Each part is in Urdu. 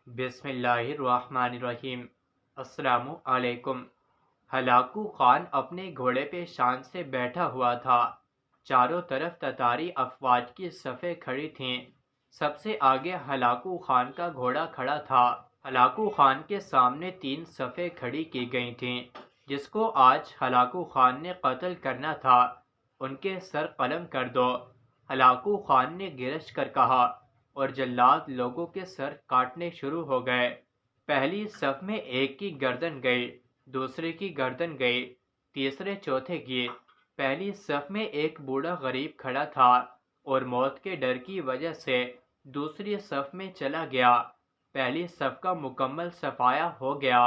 بسم اللہ الرحمن الرحیم۔ السلام علیکم۔ ہلاکو خان اپنے گھوڑے پہ شان سے بیٹھا ہوا تھا۔ چاروں طرف تتاری افواج کی صفیں کھڑی تھیں۔ سب سے آگے ہلاکو خان کا گھوڑا کھڑا تھا۔ ہلاکو خان کے سامنے 3 صفیں کھڑی کی گئی تھیں جس کو آج ہلاکو خان نے قتل کرنا تھا۔ ان کے سر قلم کر دو، ہلاکو خان نے گرج کر کہا، اور جلاد لوگوں کے سر کاٹنے شروع ہو گئے۔ پہلی صف میں ایک کی گردن گئی، دوسرے کی گردن گئی، تیسرے چوتھے کی۔ پہلی صف میں ایک بوڑھا غریب کھڑا تھا اور موت کے ڈر کی وجہ سے دوسری صف میں چلا گیا۔ پہلی صف کا مکمل صفایا ہو گیا۔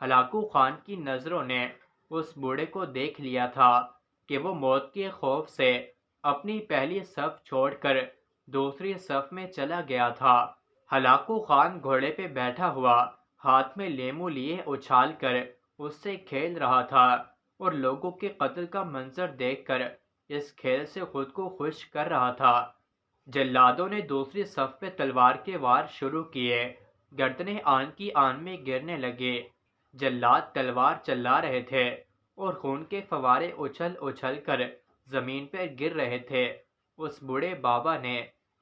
ہلاکو خان کی نظروں نے اس بوڑھے کو دیکھ لیا تھا کہ وہ موت کے خوف سے اپنی پہلی صف چھوڑ کر دوسری صف میں چلا گیا تھا۔ ہلاکو خان گھوڑے پہ بیٹھا ہوا ہاتھ میں لیمو لیے اچھال کر اس سے کھیل رہا تھا اور لوگوں کے قتل کا منظر دیکھ کر اس کھیل سے خود کو خوش کر رہا تھا۔ جلادوں نے دوسری صف پہ تلوار کے وار شروع کیے۔ گردنیں آن کی آن میں گرنے لگے۔ جلاد تلوار چلا رہے تھے اور خون کے فوارے اچھل اچھل کر زمین پر گر رہے تھے۔ اس بوڑھے بابا نے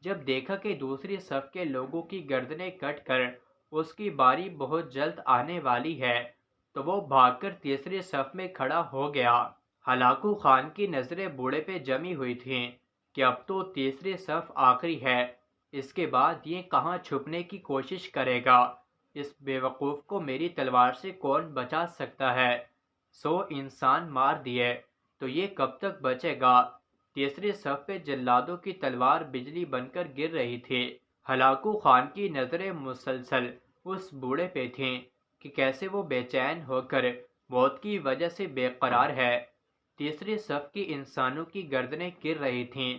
جب دیکھا کہ دوسری صف کے لوگوں کی گردنیں کٹ کر اس کی باری بہت جلد آنے والی ہے تو وہ بھاگ کر تیسری صف میں کھڑا ہو گیا۔ ہلاکو خان کی نظریں بوڑھے پہ جمی ہوئی تھیں کہ اب تو تیسری صف آخری ہے، اس کے بعد یہ کہاں چھپنے کی کوشش کرے گا؟ اس بے وقوف کو میری تلوار سے کون بچا سکتا ہے؟ 100 انسان مار دیے تو یہ کب تک بچے گا؟ تیسری صف پہ جلادوں کی تلوار بجلی بن کر گر رہی تھی۔ ہلاکو خان کی نظریں مسلسل اس بوڑھے پہ تھیں کہ کیسے وہ بے چین ہو کر موت کی وجہ سے بے قرار ہے۔ تیسری صف کی انسانوں کی گردنیں گر رہی تھیں۔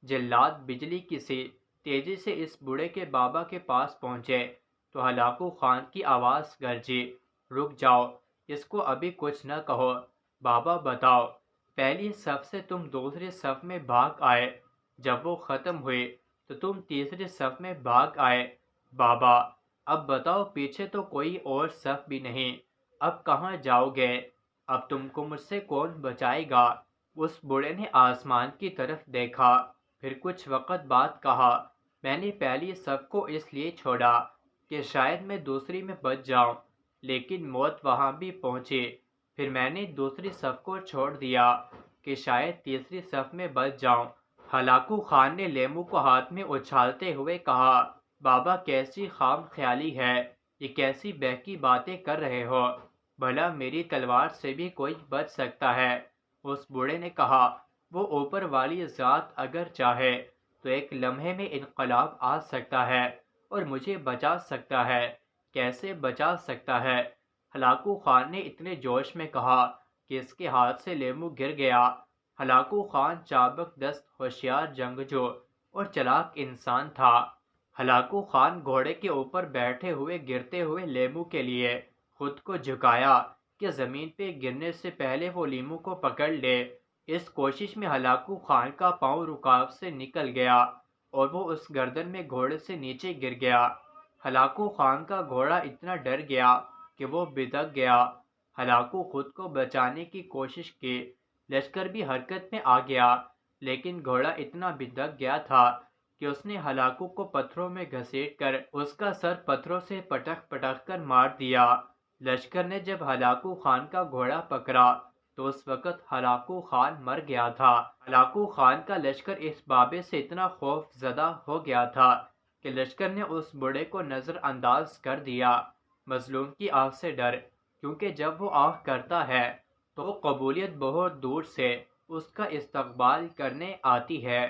جلاد بجلی کی سی تیزی سے اس بوڑھے کے بابا کے پاس پہنچے تو ہلاکو خان کی آواز گرجی، رک جاؤ، اس کو ابھی کچھ نہ کہو۔ بابا بتاؤ، پہلی صف سے تم دوسری صف میں بھاگ آئے، جب وہ ختم ہوئی تو تم تیسری صف میں بھاگ آئے۔ بابا اب بتاؤ، پیچھے تو کوئی اور صف بھی نہیں، اب کہاں جاؤ گے؟ اب تم کو مجھ سے کون بچائے گا؟ اس بوڑھے نے آسمان کی طرف دیکھا، پھر کچھ وقت بعد کہا، میں نے پہلی صف کو اس لیے چھوڑا کہ شاید میں دوسری میں بچ جاؤں، لیکن موت وہاں بھی پہنچی۔ پھر میں نے دوسری صف کو چھوڑ دیا کہ شاید تیسری صف میں بچ جاؤں۔ ہلاکو خان نے لیمو کو ہاتھ میں اچھالتے ہوئے کہا، بابا کیسی خام خیالی ہے، یہ کیسی بہکی باتیں کر رہے ہو؟ بھلا میری تلوار سے بھی کوئی بچ سکتا ہے؟ اس بوڑھے نے کہا، وہ اوپر والی ذات اگر چاہے تو ایک لمحے میں انقلاب آ سکتا ہے اور مجھے بچا سکتا ہے۔ کیسے بچا سکتا ہے؟ ہلاکو خان نے اتنے جوش میں کہا کہ اس کے ہاتھ سے لیمو گر گیا۔ ہلاکو خان چابک دست، ہوشیار جنگجو اور چلاک انسان تھا۔ ہلاکو خان گھوڑے کے اوپر بیٹھے ہوئے گرتے ہوئے لیمو کے لیے خود کو جھکایا کہ زمین پہ گرنے سے پہلے وہ لیمو کو پکڑ لے۔ اس کوشش میں ہلاکو خان کا پاؤں رکاب سے نکل گیا اور وہ اس گردن میں گھوڑے سے نیچے گر گیا۔ ہلاکو خان کا گھوڑا اتنا ڈر گیا کہ وہ بدک گیا۔ ہلاکو خود کو بچانے کی کوشش کی، لشکر بھی حرکت میں آ گیا، لیکن گھوڑا اتنا بدک گیا تھا کہ اس نے ہلاکو کو پتھروں میں گھسیٹ کر اس کا سر پتھروں سے پٹک پٹک کر مار دیا۔ لشکر نے جب ہلاکو خان کا گھوڑا پکڑا تو اس وقت ہلاکو خان مر گیا تھا۔ ہلاکو خان کا لشکر اس بابے سے اتنا خوف زدہ ہو گیا تھا کہ لشکر نے اس بوڑھے کو نظر انداز کر دیا۔ مظلوم کی آہ سے ڈر، کیونکہ جب وہ آہ کرتا ہے تو قبولیت بہت دور سے اس کا استقبال کرنے آتی ہے۔